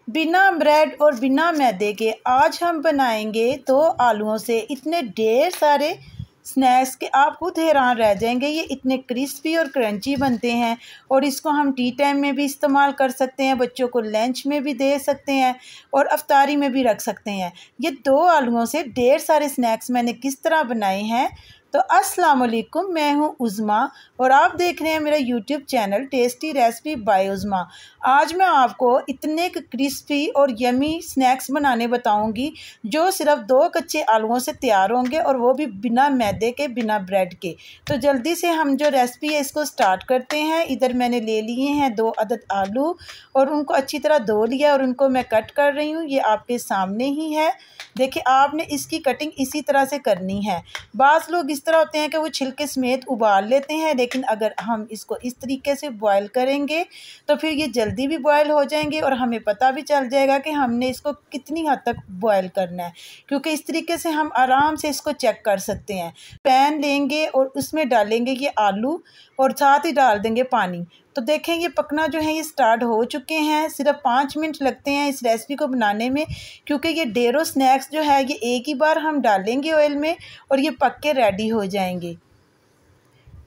बिना ब्रेड और बिना मैदे के आज हम बनाएंगे 2 आलूओं से इतने ढेर सारे स्नैक्स के आप खुद हैरान रह जाएंगे। ये इतने क्रिस्पी और क्रंची बनते हैं और इसको हम टी टाइम में भी इस्तेमाल कर सकते हैं, बच्चों को लंच में भी दे सकते हैं और अफ्तारी में भी रख सकते हैं। ये 2 आलूओं से ढेर सारे स्नैक्स मैंने किस तरह बनाए हैं। तो अस्सलाम वालेकुम, मैं हूं उज़मा और आप देख रहे हैं मेरा YouTube channel tasty recipe by Uzma. आज मैं आपको इतने क्रिस्पी और यमी स्नैक्स बनाने बताऊंगी जो सिर्फ 2 कच्चे आलूओं से तैयार होंगे और वो भी बिना मैदे के, बिना ब्रेड के। तो जल्दी से हम जो रेसिपी है इसको स्टार्ट करते हैं। इधर मैंने ले लिए हैं 2 अदद आलू और उनको अच्छी तरह धो लिया और उनको मैं कट कर रही हूँ। ये आपके सामने ही है। देखिए, आपने इसकी कटिंग इसी तरह से करनी है। बाज़ लोग इस तरह होते हैं कि वो छिलके समेत उबाल लेते हैं, लेकिन अगर हम इसको इस तरीके से बॉयल करेंगे तो फिर ये जल्दी भी बॉयल हो जाएंगे और हमें पता भी चल जाएगा कि हमने इसको कितनी हद तक बॉयल करना है, क्योंकि इस तरीके से हम आराम से इसको चेक कर सकते हैं। पैन लेंगे और उसमें डालेंगे ये आलू और साथ ही डाल देंगे पानी। तो देखें, ये पकना जो है ये स्टार्ट हो चुके हैं। सिर्फ 5 मिनट लगते हैं इस रेसिपी को बनाने में, क्योंकि ये ढेरों स्नैक्स जो है ये एक ही बार हम डालेंगे ऑयल में और ये पक के रेडी हो जाएंगे।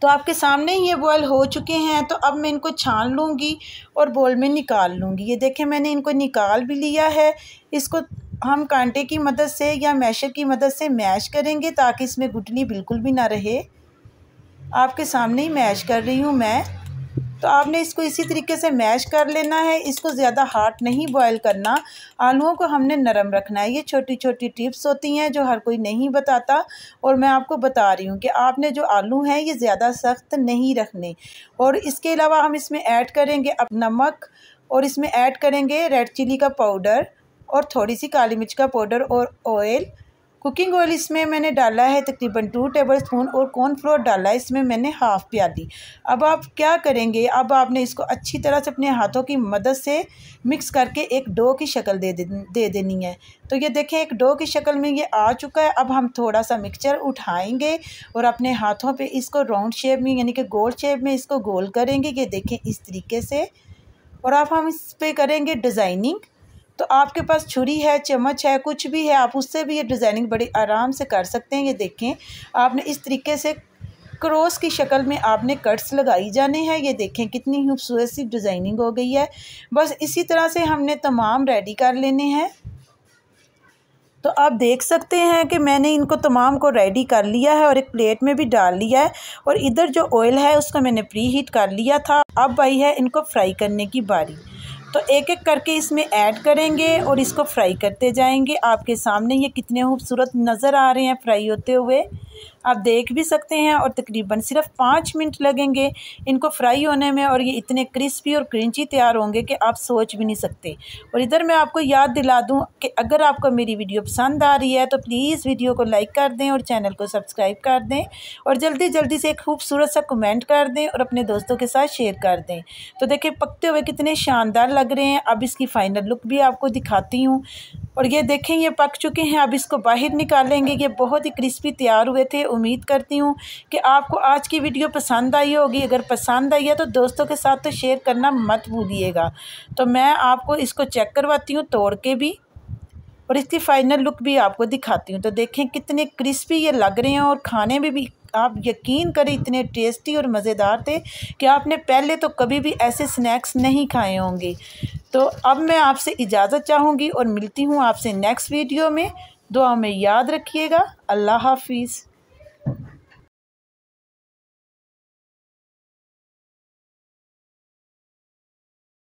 तो आपके सामने ही ये बॉयल हो चुके हैं। तो अब मैं इनको छान लूँगी और बोल में निकाल लूँगी। ये देखें, मैंने इनको निकाल भी लिया है। इसको हम कांटे की मदद से या मैशर की मदद से मैश करेंगे ताकि इसमें गुठली बिल्कुल भी ना रहे। आपके सामने ही मैश कर रही हूँ मैं। तो आपने इसको इसी तरीके से मैश कर लेना है। इसको ज़्यादा हार्ड नहीं बॉयल करना, आलूओं को हमने नरम रखना है। ये छोटी छोटी टिप्स होती हैं जो हर कोई नहीं बताता और मैं आपको बता रही हूँ कि आपने जो आलू हैं ये ज़्यादा सख्त नहीं रखने। और इसके अलावा हम इसमें ऐड करेंगे अब नमक और इसमें ऐड करेंगे रेड चिली का पाउडर और थोड़ी सी काली मिर्च का पाउडर और ऑयल। कुकिंग ऑयल इसमें मैंने डाला है तकरीबन 2 टेबलस्पून और कॉर्नफ्लोर डाला है इसमें मैंने हाफ़ प्याली। अब आप क्या करेंगे, अब आपने इसको अच्छी तरह से अपने हाथों की मदद से मिक्स करके एक डो की शक्ल दे देनी है। तो ये देखें, एक डो की शक्ल में ये आ चुका है। अब हम थोड़ा सा मिक्सचर उठाएंगे और अपने हाथों पे इसको राउंड शेप में यानी कि गोल शेप में इसको गोल करेंगे। ये देखें इस तरीके से। और अब हम इस पर करेंगे डिज़ाइनिंग। तो आपके पास छुरी है, चम्मच है, कुछ भी है, आप उससे भी ये डिज़ाइनिंग बड़ी आराम से कर सकते हैं। ये देखें, आपने इस तरीके से क्रॉस की शक्ल में आपने कट्स लगाई जाने हैं। ये देखें कितनी खूबसूरत सी डिज़ाइनिंग हो गई है। बस इसी तरह से हमने तमाम रेडी कर लेने हैं। तो आप देख सकते हैं कि मैंने इनको तमाम को रेडी कर लिया है और एक प्लेट में भी डाल लिया है। और इधर जो ऑयल है उसका मैंने प्री हीट कर लिया था। अब आई है इनको फ्राई करने की बारी। तो एक एक करके इसमें ऐड करेंगे और इसको फ्राई करते जाएंगे। आपके सामने ये कितने खूबसूरत नज़र आ रहे हैं फ्राई होते हुए, आप देख भी सकते हैं। और तकरीबन सिर्फ 5 मिनट लगेंगे इनको फ्राई होने में और ये इतने क्रिस्पी और क्रंची तैयार होंगे कि आप सोच भी नहीं सकते। और इधर मैं आपको याद दिला दूं कि अगर आपको मेरी वीडियो पसंद आ रही है तो प्लीज़ वीडियो को लाइक कर दें और चैनल को सब्सक्राइब कर दें और जल्दी जल्दी से एक खूबसूरत सा कमेंट कर दें और अपने दोस्तों के साथ शेयर कर दें। तो देखिए, पकते हुए कितने शानदार लग रहे हैं। अब इसकी फ़ाइनल लुक भी आपको दिखाती हूँ। और ये देखें, ये पक चुके हैं। अब इसको बाहर निकालेंगे। ये बहुत ही क्रिस्पी तैयार हुए थे। उम्मीद करती हूँ कि आपको आज की वीडियो पसंद आई होगी। अगर पसंद आई है तो दोस्तों के साथ तो शेयर करना मत भूलिएगा। तो मैं आपको इसको चेक करवाती हूँ तोड़ के भी और इसकी फ़ाइनल लुक भी आपको दिखाती हूँ। तो देखें कितने क्रिस्पी ये लग रहे हैं और खाने में भी आप यकीन करें इतने टेस्टी और मज़ेदार थे कि आपने पहले तो कभी भी ऐसे स्नैक्स नहीं खाए होंगे। तो अब मैं आपसे इजाज़त चाहूँगी और मिलती हूँ आपसे नेक्स्ट वीडियो में। दुआ में याद रखिएगा। अल्लाह हाफिज़।